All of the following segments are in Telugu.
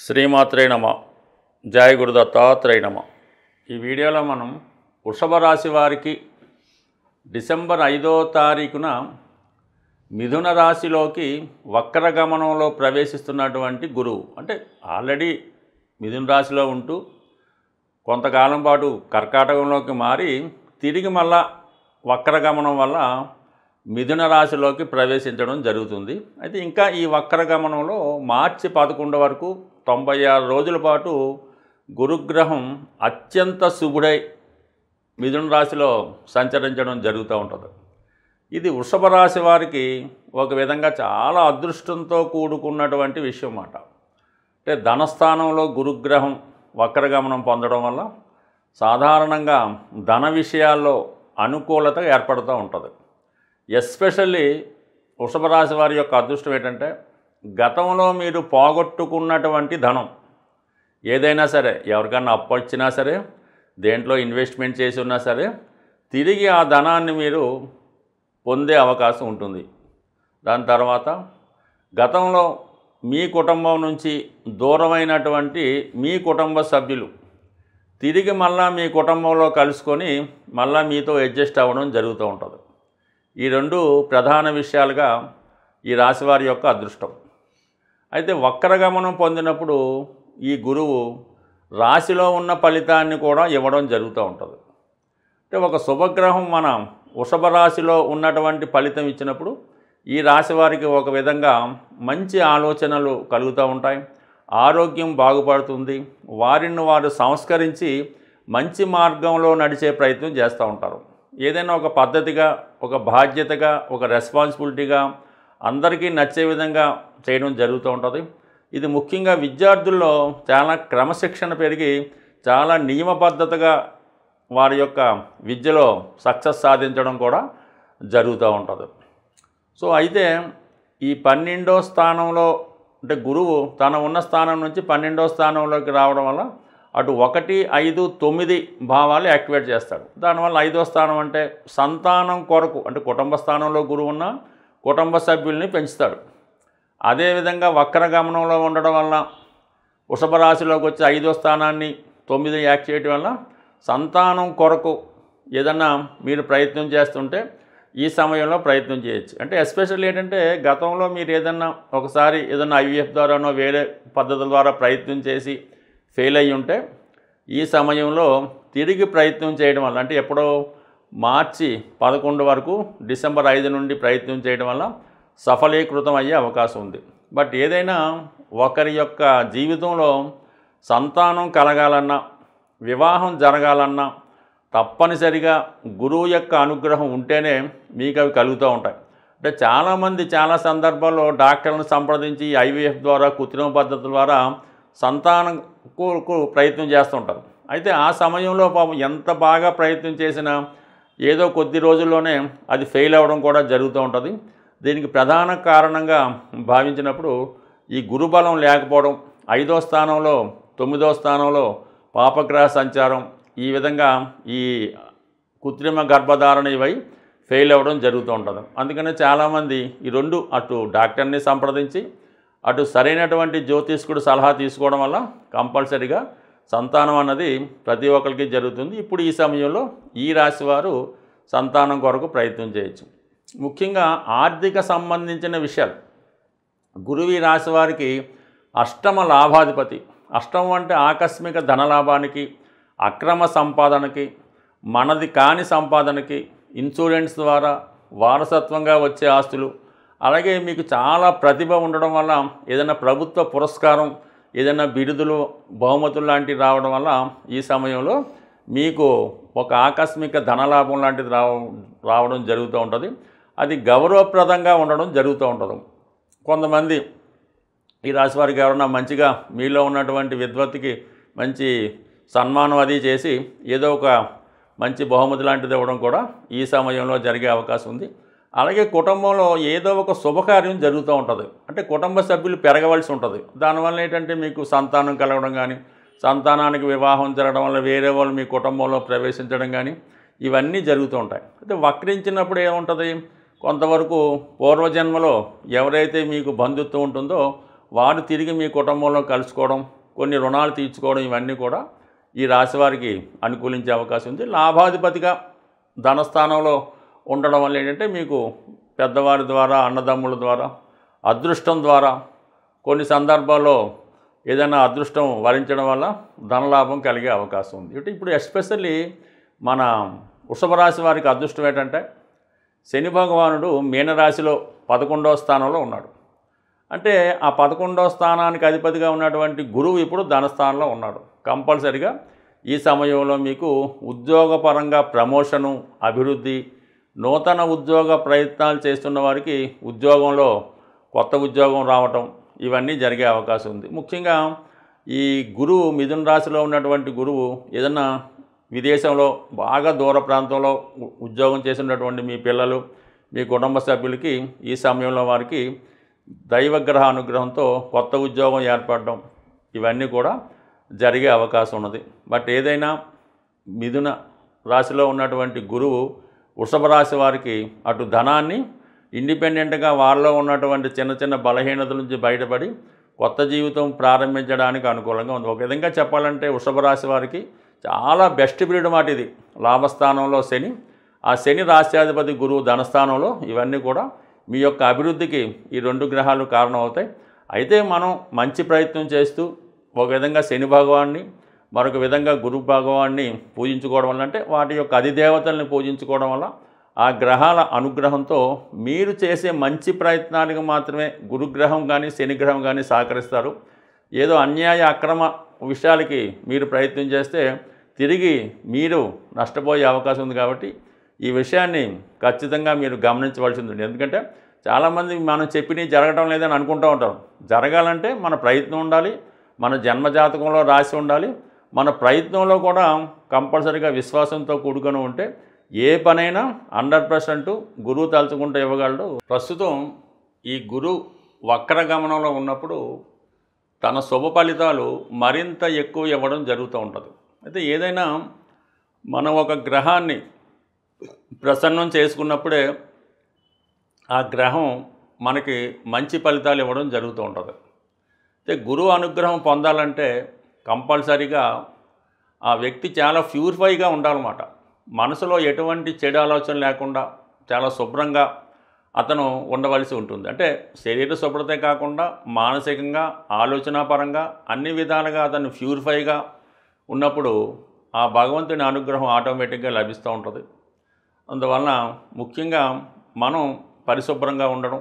శ్రీమాత్రే నమ. జయ గురు దత్తాత్రేయ నమ. ఈ వీడియోలో మనం వృషభ రాశి వారికి డిసెంబర్ 5వ తారీఖున మిథున రాశిలోకి వక్రగమనంలో ప్రవేశిస్తున్నటువంటి గురువు, అంటే ఆల్రెడీ మిథున రాశిలో ఉంటూ కొంతకాలం పాటు కర్కాటకంలోకి మారి తిరిగి మళ్ళా వక్రగమనం వల్ల మిథున రాశిలోకి ప్రవేశించడం జరుగుతుంది. అయితే ఇంకా ఈ వక్రగమనంలో మార్చి 11 వరకు 96 రోజుల పాటు గురుగ్రహం అత్యంత శుభుడై మిథున రాశిలో సంచరించడం జరుగుతూ ఉంటుంది. ఇది వృషభ రాశి వారికి ఒక విధంగా చాలా అదృష్టంతో కూడుకున్నటువంటి విషయం అన్నమాట. అంటే ధనస్థానంలో గురుగ్రహం వక్రగమనం పొందడం వల్ల సాధారణంగా ధన విషయాల్లో అనుకూలత ఏర్పడుతూ ఉంటుంది. ఎస్పెషల్లీ వృషభ రాశి వారి యొక్క అదృష్టం ఏంటంటే, గతంలో మీరు పోగొట్టుకున్నటువంటి ధనం ఏదైనా సరే, ఎవరికన్నా అప్పు వచ్చినా సరే, దేంట్లో ఇన్వెస్ట్మెంట్ చేసి ఉన్నా సరే, తిరిగి ఆ ధనాన్ని మీరు పొందే అవకాశం ఉంటుంది. దాని తర్వాత గతంలో మీ కుటుంబం నుంచి దూరమైనటువంటి మీ కుటుంబ సభ్యులు తిరిగి మళ్ళా మీ కుటుంబంలో కలుసుకొని మళ్ళా మీతో అడ్జస్ట్ అవ్వడం జరుగుతూ ఉంటుంది. ఈ రెండు ప్రధాన విషయాలుగా ఈ రాశివారి యొక్క అదృష్టం. అయితే వక్రగమనం పొందినప్పుడు ఈ గురువు రాశిలో ఉన్న ఫలితాన్ని కూడా ఇవ్వడం జరుగుతూ ఉంటుంది. అంటే ఒక శుభగ్రహం మన వృషభ రాశిలో ఉన్నటువంటి ఫలితం ఇచ్చినప్పుడు ఈ రాశి వారికి ఒక విధంగా మంచి ఆలోచనలు కలుగుతూ ఉంటాయి, ఆరోగ్యం బాగుపడుతుంది, వారిని వారు సంస్కరించి మంచి మార్గంలో నడిచే ప్రయత్నం చేస్తూ ఉంటారు. ఏదైనా ఒక పద్ధతిగా, ఒక బాధ్యతగా, ఒక రెస్పాన్సిబిలిటీగా అందరికీ నచ్చే విధంగా చేయడం జరుగుతూ ఉంటుంది. ఇది ముఖ్యంగా విద్యార్థుల్లో చాలా క్రమశిక్షణ పెరిగి చాలా నియమబద్ధతగా వారి యొక్క విద్యలో సక్సెస్ సాధించడం కూడా జరుగుతూ ఉంటుంది. సో అయితే ఈ 12వ స్థానంలో, అంటే గురువు తన ఉన్న స్థానం నుంచి 12వ స్థానంలోకి రావడం వల్ల అటు 1, 5, 9 భావాలు యాక్టివేట్ చేస్తాడు. దానివల్ల 5వ స్థానం అంటే సంతానం కొరకు, అంటే కుటుంబ స్థానంలో గురువు ఉన్న కుటుంబ సభ్యుల్ని పెంచుతాడు. అదేవిధంగా వక్రగమనంలో ఉండడం వల్ల వృషభ రాశిలోకి వచ్చి 5వ స్థానాన్ని 9 యాక్ట్ చేయడం వల్ల సంతానం కొరకు ఏదన్నా మీరు ప్రయత్నం చేస్తుంటే ఈ సమయంలో ప్రయత్నం చేయొచ్చు. అంటే ఎస్పెషల్లీ ఏంటంటే, గతంలో మీరు ఏదన్నా ఒకసారి ఏదన్నా IVF ద్వారానో వేరే పద్ధతుల ద్వారా ప్రయత్నం చేసి ఫెయిల్ అయ్యి ఉంటే ఈ సమయంలో తిరిగి ప్రయత్నం చేయడం వల్ల, అంటే ఎప్పుడో మార్చి 11 వరకు డిసెంబర్ 5 నుండి ప్రయత్నం చేయడం వల్ల సఫలీకృతం అయ్యే అవకాశం ఉంది. బట్ ఏదైనా ఒకరి యొక్క జీవితంలో సంతానం కలగాలన్నా, వివాహం జరగాలన్నా తప్పనిసరిగా గురువు యొక్క అనుగ్రహం ఉంటేనే మీకు అవి కలుగుతూ ఉంటాయి. అంటే చాలామంది చాలా సందర్భాల్లో డాక్టర్లను సంప్రదించి IVF ద్వారా, కృత్రిమ పద్ధతుల ద్వారా సంతానంకు ప్రయత్నం చేస్తుంటారు. అయితే ఆ సమయంలో పాపం ఎంత బాగా ప్రయత్నం చేసినా ఏదో కొద్ది రోజుల్లోనే అది ఫెయిల్ అవ్వడం కూడా జరుగుతూ ఉంటుంది. దీనికి ప్రధాన కారణంగా భావించినప్పుడు ఈ గురుబలం లేకపోవడం, 5వ స్థానంలో 9వ స్థానంలో పాపగ్రహ సంచారం, ఈ విధంగా ఈ కృత్రిమ గర్భధారణ ఇవై ఫెయిల్ అవ్వడం జరుగుతూ ఉంటుంది. అందుకనే చాలామంది ఈ రెండు, అటు డాక్టర్ని సంప్రదించి అటు సరైనటువంటి జ్యోతిష్కుడు సలహా తీసుకోవడం వల్ల కంపల్సరీగా సంతానం అన్నది ప్రతి ఒక్కరికి జరుగుతుంది. ఇప్పుడు ఈ సమయంలో ఈ రాశి వారు సంతానం కొరకు ప్రయత్నం చేయొచ్చు. ముఖ్యంగా ఆర్థిక సంబంధించిన విషయాలు, గురువు ఈ రాశి వారికి అష్టమ లాభాధిపతి. అష్టమం అంటే ఆకస్మిక ధనలాభానికి, అక్రమ సంపాదనకి, మనది కాని సంపాదనకి, ఇన్సూరెన్స్ ద్వారా వారసత్వంగా వచ్చే ఆస్తులు, అలాగే మీకు చాలా ప్రతిభ ఉండడం వల్ల ఏదైనా ప్రభుత్వ పురస్కారం, ఏదైనా బిరుదులు, బహుమతులు లాంటివి రావడం వల్ల ఈ సమయంలో మీకు ఒక ఆకస్మిక ధనలాభం లాంటిది రావడం జరుగుతూ ఉంటుంది. అది గౌరవప్రదంగా ఉండడం జరుగుతూ ఉంటుంది. కొంతమంది ఈ రాశి వారికి ఎవరన్నా మంచిగా మీలో ఉన్నటువంటి విద్వత్తుకి మంచి సన్మానం అది చేసి ఏదో ఒక మంచి బహుమతి లాంటిది ఇవ్వడం కూడా ఈ సమయంలో జరిగే అవకాశం ఉంది. అలాగే కుటుంబంలో ఏదో ఒక శుభకార్యం జరుగుతూ ఉంటుంది. అంటే కుటుంబ సభ్యులు పెరగవలసి ఉంటుంది. దానివల్ల ఏంటంటే మీకు సంతానం కలగడం కానీ, సంతానానికి వివాహం జరగడం వల్ల వేరే వాళ్ళు మీ కుటుంబంలో ప్రవేశించడం కానీ ఇవన్నీ జరుగుతూ ఉంటాయి. అయితే వక్రించినప్పుడు ఏముంటుంది, కొంతవరకు పూర్వజన్మలో ఎవరైతే మీకు బంధుత్వం ఉంటుందో వారు తిరిగి మీ కుటుంబంలో కలుసుకోవడం, కొన్ని రుణాలు తీర్చుకోవడం ఇవన్నీ కూడా ఈ రాశి వారికి అనుకూలించే అవకాశం ఉంది. లాభాధిపతిగా ధనస్థానంలో ఉండడం వల్ల ఏంటంటే మీకు పెద్దవారి ద్వారా, అన్నదమ్ముల ద్వారా, అదృష్టం ద్వారా కొన్ని సందర్భాల్లో ఏదైనా అదృష్టం వరించడం వల్ల ధనలాభం కలిగే అవకాశం ఉంది. ఇప్పుడు ఎస్పెషల్లీ మన వృషభ రాశి వారికి అదృష్టం ఏంటంటే శని భగవానుడు మీనరాశిలో 11వ స్థానంలో ఉన్నాడు. అంటే ఆ 11వ స్థానానికి అధిపతిగా ఉన్నటువంటి గురువు ఇప్పుడు ధనస్థానంలో ఉన్నాడు. కంపల్సరిగా ఈ సమయంలో మీకు ఉద్యోగపరంగా ప్రమోషను, అభివృద్ధి, నూతన ఉద్యోగ ప్రయత్నాలు చేస్తున్న వారికి ఉద్యోగంలో కొత్త ఉద్యోగం రావటం ఇవన్నీ జరిగే అవకాశం ఉంది. ముఖ్యంగా ఈ గురువు మిథున రాశిలో ఉన్నటువంటి గురువు ఏదన్నా విదేశంలో బాగా దూర ప్రాంతంలో ఉద్యోగం చేసినటువంటి మీ పిల్లలు, మీ కుటుంబ సభ్యులకి ఈ సమయంలో వారికి దైవగ్రహ అనుగ్రహంతో కొత్త ఉద్యోగం ఏర్పడడం ఇవన్నీ కూడా జరిగే అవకాశం ఉన్నది. బట్ ఏదైనా మిథున రాశిలో ఉన్నటువంటి గురువు వృషభ రాశి వారికి అటు ధనాన్ని ఇండిపెండెంట్గా వాళ్ళలో ఉన్నటువంటి చిన్న చిన్న బలహీనతల నుంచి బయటపడి కొత్త జీవితం ప్రారంభించడానికి అనుకూలంగా ఉంది. ఒక విధంగా చెప్పాలంటే వృషభ రాశి వారికి చాలా బెస్ట్ పీరియడ్ మాట ఇది. లాభస్థానంలో శని, ఆ శని రాశ్యాధిపతి గురువు ధనస్థానంలో, ఇవన్నీ కూడా మీ యొక్క అభివృద్ధికి ఈ 2 గ్రహాలు కారణం అవుతాయి. అయితే మనం మంచి ప్రయత్నం చేస్తూ ఒక విధంగా శని భగవాన్ని, మరొక విధంగా గురు భగవాన్ని పూజించుకోవడం వల్ల, అంటే వాటి యొక్క అధిదేవతల్ని పూజించుకోవడం వల్ల ఆ గ్రహాల అనుగ్రహంతో మీరు చేసే మంచి ప్రయత్నానికి మాత్రమే గురుగ్రహం కానీ శనిగ్రహం కానీ సహకరిస్తారు. ఏదో అన్యాయ అక్రమ విషయాలకి మీరు ప్రయత్నం చేస్తే తిరిగి మీరు నష్టపోయే అవకాశం ఉంది. కాబట్టి ఈ విషయాన్ని ఖచ్చితంగా మీరు గమనించవలసి ఉంది. ఎందుకంటే చాలామంది మనం చెప్పినవి జరగడం లేదని అనుకుంటూ ఉంటారు. జరగాలంటే మన ప్రయత్నం ఉండాలి, మన జన్మజాతకంలో రాసి ఉండాలి, మన ప్రయత్నంలో కూడా కంపల్సరీగా విశ్వాసంతో కూడుకొని ఉంటే ఏ పనైనా 100% గురువు తలుచుకుంటూ ఇవ్వగలడు. ప్రస్తుతం ఈ గురువు వక్రగమనంలో ఉన్నప్పుడు తన శుభ ఫలితాలు మరింత ఎక్కువ ఇవ్వడం జరుగుతూ ఉంటుంది. అయితే ఏదైనా మనం ఒక గ్రహాన్ని ప్రసన్నం చేసుకున్నప్పుడే ఆ గ్రహం మనకి మంచి ఫలితాలు ఇవ్వడం జరుగుతూ ఉంటుంది. అయితే గురువు అనుగ్రహం పొందాలంటే కంపల్సరీగా ఆ వ్యక్తి చాలా ప్యూరిఫైగా ఉండాలన్నమాట. మనసులో ఎటువంటి చెడు ఆలోచన లేకుండా చాలా శుభ్రంగా అతను ఉండవలసి ఉంటుంది. అంటే శరీర శుభ్రతే కాకుండా మానసికంగా, ఆలోచనాపరంగా అన్ని విధాలుగా అతను ప్యూరిఫైగా ఉన్నప్పుడు ఆ భగవంతుని అనుగ్రహం ఆటోమేటిక్గా లభిస్తూ ఉంటుంది. అందువలన ముఖ్యంగా మనం పరిశుభ్రంగా ఉండడం,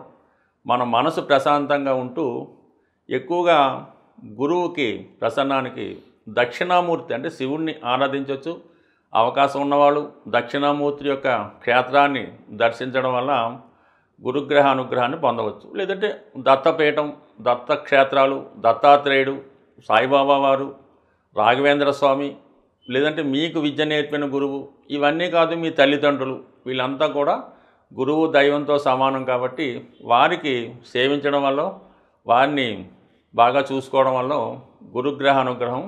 మన మనసు ప్రశాంతంగా ఉంటూ ఎక్కువగా గురువుకి ప్రసన్నానికి దక్షిణామూర్తి అంటే శివుణ్ణి ఆరాధించవచ్చు. అవకాశం ఉన్నవాళ్ళు దక్షిణామూర్తి యొక్క క్షేత్రాన్ని దర్శించడం వల్ల గురుగ్రహ అనుగ్రహాన్ని పొందవచ్చు. లేదంటే దత్తపీఠం, దత్త క్షేత్రాలు, దత్తాత్రేయుడు, సాయిబాబా వారు, రాఘవేంద్ర స్వామి, లేదంటే మీకు విద్య నేర్పిన గురువు, ఇవన్నీ కాదు మీ తల్లిదండ్రులు, వీళ్ళంతా కూడా గురువు దైవంతో సమానం. కాబట్టి వారికి సేవించడం వల్ల, వారిని బాగా చూసుకోవడం వల్ల గురుగ్రహ అనుగ్రహం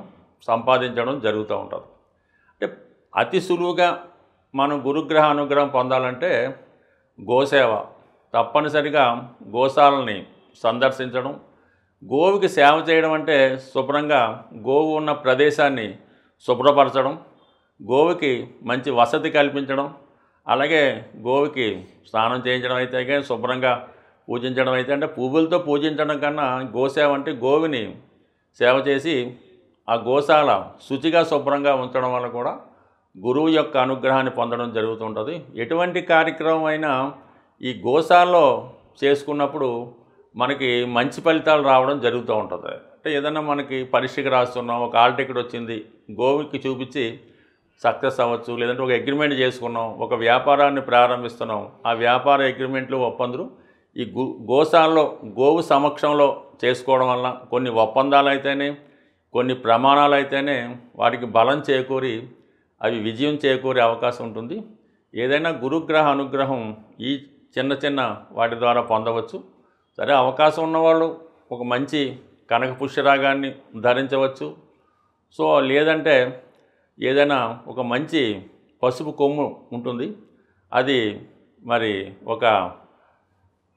సంపాదించడం జరుగుతూ ఉంటుంది. అంటే అతి సులువుగా మనం గురుగ్రహ అనుగ్రహం పొందాలంటే గోసేవ, తప్పనిసరిగా గోశాలని సందర్శించడం, గోవుకి సేవ చేయడం అంటే శుభ్రంగా గోవు ఉన్న ప్రదేశాన్ని శుభ్రపరచడం, గోవుకి మంచి వసతి కల్పించడం, అలాగే గోవుకి స్నానం చేయించడం అయితే కానీ శుభ్రంగా పూజించడం అయితే, అంటే పువ్వులతో పూజించడం కన్నా గోసేవ అంటే గోవుని సేవ చేసి ఆ గోశాల శుచిగా శుభ్రంగా ఉంచడం వల్ల కూడా గురువు యొక్క అనుగ్రహాన్ని పొందడం జరుగుతుంటుంది. ఎటువంటి కార్యక్రమం అయినా ఈ గోశాలలో చేసుకున్నప్పుడు మనకి మంచి ఫలితాలు రావడం జరుగుతూ ఉంటుంది. అంటే ఏదైనా మనకి పరీక్షకి రాస్తున్నాం, ఒక హాల్ టికెట్ వచ్చింది, గోవుకి చూపించి సక్సెస్ అవ్వచ్చు. లేదంటే ఒక అగ్రిమెంట్ చేసుకున్నాం, ఒక వ్యాపారాన్ని ప్రారంభిస్తున్నాం, ఆ వ్యాపార అగ్రిమెంట్లు ఒప్పందులు ఈ గోశాలలో గోవు సమక్షంలో చేసుకోవడం వల్ల కొన్ని ఒప్పందాలు అయితేనే, కొన్ని ప్రమాణాలు అయితేనే వాటికి బలం చేకూరి అవి విజయం చేకూరే అవకాశం ఉంటుంది. ఏదైనా గురుగ్రహ అనుగ్రహం ఈ చిన్న చిన్న వాటి ద్వారా పొందవచ్చు. సరే, అవకాశం ఉన్నవాళ్ళు ఒక మంచి కనక పుష్యరాగాన్ని ధరించవచ్చు. సో లేదంటే ఏదైనా ఒక మంచి పసుపు కొమ్ము ఉంటుంది, అది మరి ఒక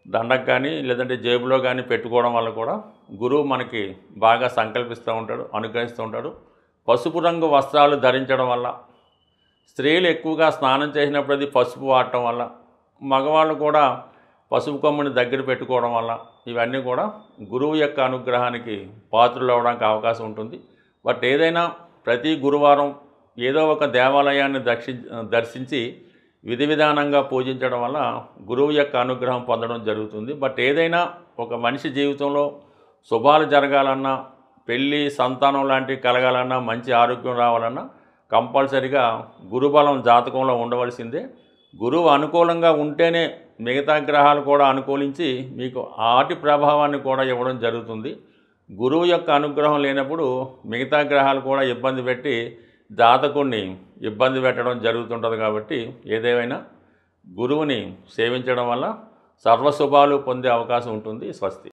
దండకు కానీ లేదంటే జేబులో కానీ పెట్టుకోవడం వల్ల కూడా గురువు మనకి బాగా సంకల్పిస్తూ ఉంటాడు, అనుగ్రహిస్తూ ఉంటాడు. పసుపు రంగు వస్త్రాలు ధరించడం వల్ల, స్త్రీలు ఎక్కువగా స్నానం చేసినప్పుడు అది పసుపు వాడటం వల్ల, మగవాళ్ళు కూడా పసుపు కొమ్ముని దగ్గర పెట్టుకోవడం వల్ల ఇవన్నీ కూడా గురువు యొక్క అనుగ్రహానికి పాత్రలు అవ్వడానికి అవకాశం ఉంటుంది. బట్ ఏదైనా ప్రతి గురువారం ఏదో ఒక దేవాలయాన్ని దర్శించి విధి విధానంగా పూజించడం వల్ల గురువు యొక్క అనుగ్రహం పొందడం జరుగుతుంది. బట్ ఏదైనా ఒక మనిషి జీవితంలో శుభాలు జరగాలన్నా, పెళ్ళి, సంతానం లాంటివి కలగాలన్నా, మంచి ఆరోగ్యం రావాలన్నా కంపల్సరిగా గురుబలం జాతకంలో ఉండవలసిందే. గురువు అనుకూలంగా ఉంటేనే మిగతా గ్రహాలు కూడా అనుకూలించి మీకు ఆటి ప్రభావాన్ని కూడా ఇవ్వడం జరుగుతుంది. గురువు యొక్క అనుగ్రహం లేనప్పుడు మిగతా గ్రహాలు కూడా ఇబ్బంది పెట్టి జాతకుడిని ఇబ్బంది పెట్టడం జరుగుతుంటుంది. కాబట్టి ఏదేమైనా గురువుని సేవించడం వల్ల సర్వశుభాలు పొందే అవకాశం ఉంటుంది. స్వస్తి.